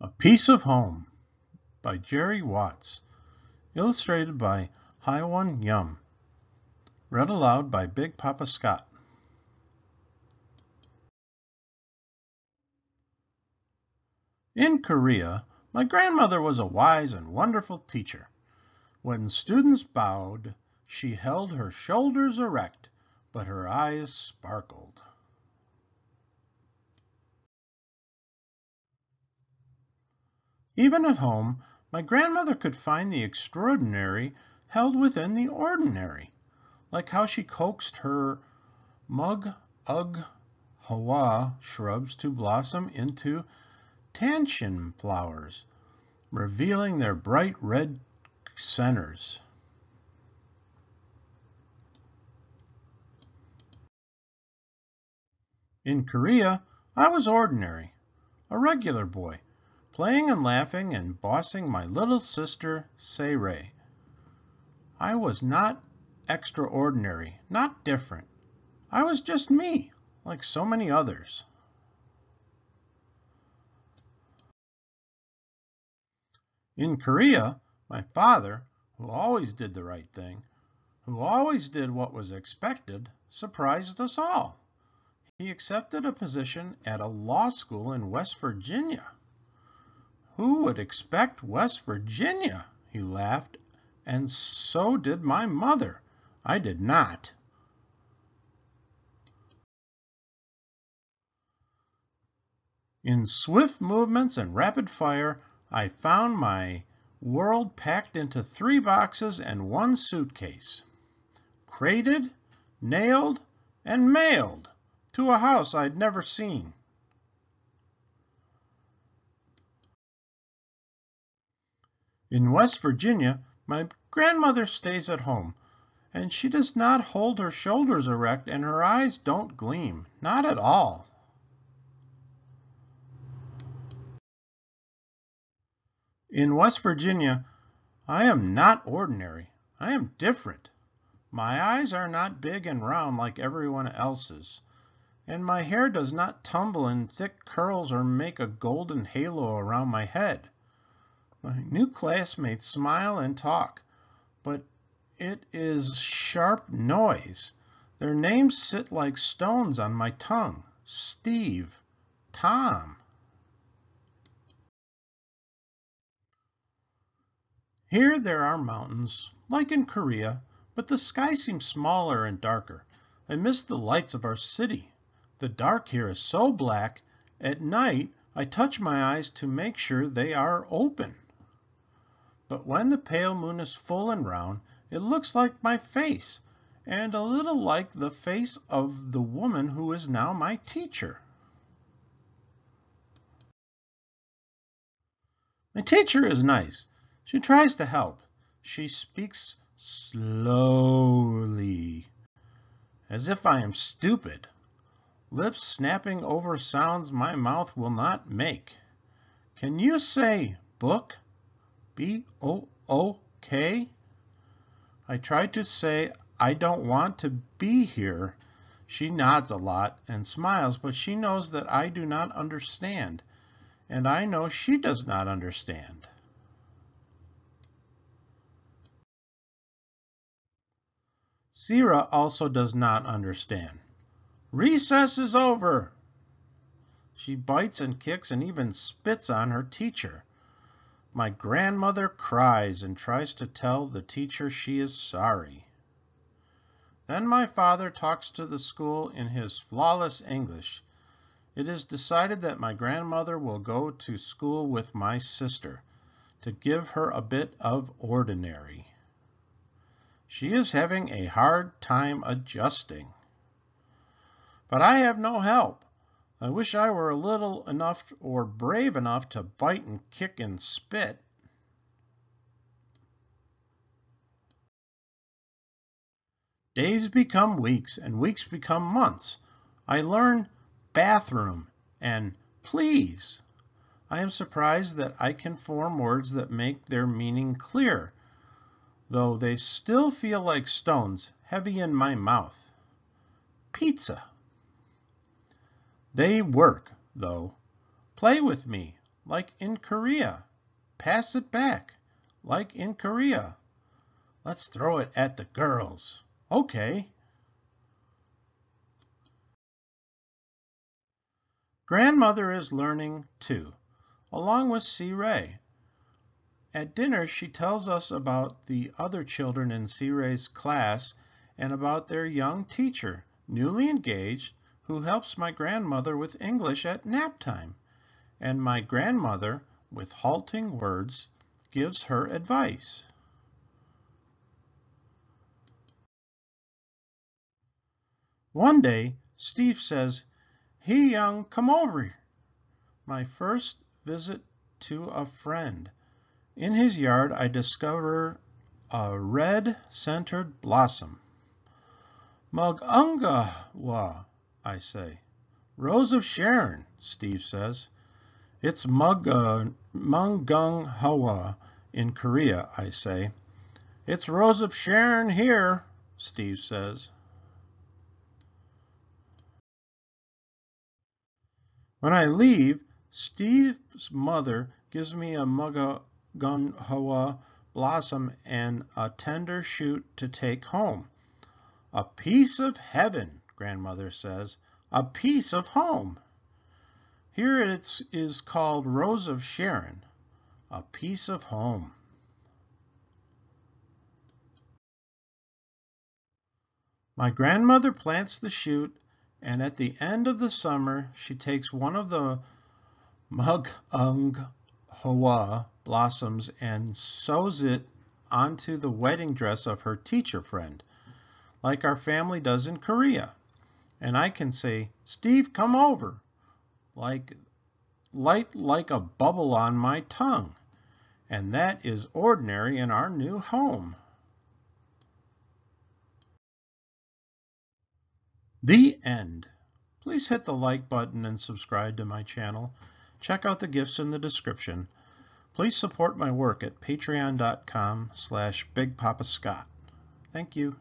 A Piece of Home by Jerri Watts. Illustrated by Haiwon Yum. Read aloud by Big Papa Scott. In Korea, my grandmother was a wise and wonderful teacher. When students bowed, she held her shoulders erect, but her eyes sparkled. Even at home, my grandmother could find the extraordinary held within the ordinary, like how she coaxed her mug-ug hawa shrubs to blossom into tanchen flowers, revealing their bright red centers. In Korea, I was ordinary, a regular boy, playing and laughing and bossing my little sister, Se-Ray. I was not extraordinary, not different. I was just me, like so many others. In Korea, my father, who always did the right thing, who always did what was expected, surprised us all. He accepted a position at a law school in West Virginia. Who would expect West Virginia? He laughed, and so did my mother. I did not. In swift movements and rapid fire, I found my world packed into 3 boxes and 1 suitcase, crated, nailed, and mailed to a house I'd never seen. In West Virginia, my grandmother stays at home, and she does not hold her shoulders erect and her eyes don't gleam, not at all. In West Virginia, I am not ordinary. I am different. My eyes are not big and round like everyone else's, and my hair does not tumble in thick curls or make a golden halo around my head. My new classmates smile and talk, but it is sharp noise. Their names sit like stones on my tongue. Steve, Tom. Here there are mountains, like in Korea, but the sky seems smaller and darker. I miss the lights of our city. The dark here is so black, at night I touch my eyes to make sure they are open. But when the pale moon is full and round, it looks like my face, and a little like the face of the woman who is now my teacher. My teacher is nice. She tries to help. She speaks slowly, as if I am stupid, lips snapping over sounds my mouth will not make. Can you say book? B-O-O-K? I try to say I don't want to be here. She nods a lot and smiles, but she knows that I do not understand, and I know she does not understand. Sira also does not understand. Recess is over. She bites and kicks and even spits on her teacher. My grandmother cries and tries to tell the teacher she is sorry. Then my father talks to the school in his flawless English. It is decided that my grandmother will go to school with my sister to give her a bit of ordinary. She is having a hard time adjusting. But I have no help. I wish I were little enough or brave enough to bite and kick and spit. Days become weeks and weeks become months. I learn bathroom and please. I am surprised that I can form words that make their meaning clear, though they still feel like stones, heavy in my mouth. Pizza. They work, though. Play with me, like in Korea. Pass it back, like in Korea. Let's throw it at the girls. Okay. Grandmother is learning too, along with C. Ray. At dinner, she tells us about the other children in C. Ray's class and about their young teacher, newly engaged, who helps my grandmother with English at nap time. And my grandmother, with halting words, gives her advice. One day, Steve says, "Hey, young, come over." My first visit to a friend. In his yard, I discover a red-centered blossom. Mugungawa, I say. Rose of Sharon, Steve says. It's Mungunghawa in Korea, I say. It's Rose of Sharon here, Steve says. When I leave, Steve's mother gives me a Mungunghawa blossom and a tender shoot to take home. A piece of heaven, grandmother says. A piece of home. Here it is called Rose of Sharon. A piece of home. My grandmother plants the shoot, and at the end of the summer, she takes one of the Mungunghawa blossoms and sews it onto the wedding dress of her teacher friend, like our family does in Korea. And I can say, "Steve, come over," light like a bubble on my tongue. And that is ordinary in our new home. The end. Please hit the like button and subscribe to my channel. Check out the gifts in the description. Please support my work at patreon.com/BigPapaScott. Thank you.